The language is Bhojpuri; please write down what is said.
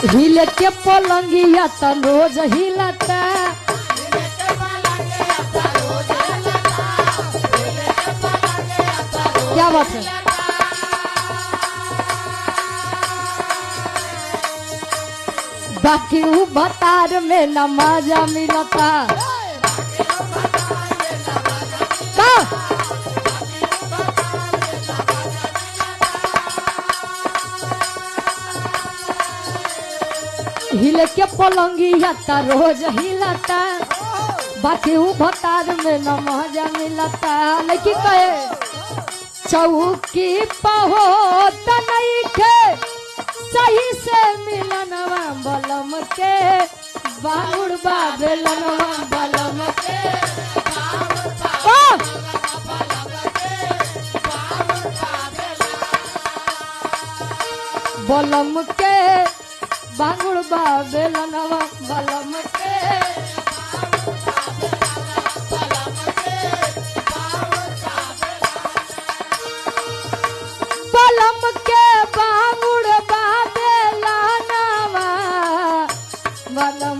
हिले के पलंगिया त रोज हिलता क्या बात है। बाकी ऊ भतार में न मजा मिलता हिले के पलंगिया त रोज हिलता बाकी ऊ भतार में न मजा मिलता। लेकिन कहे चौकी पहो त नहीं खे सही से मिलनवा बलम के बाउर बाबेलनवा बलम के बलम के बांगुड़ बाबेलनवा बलम के बलम के बांगुड़ बाबेलनवा बलम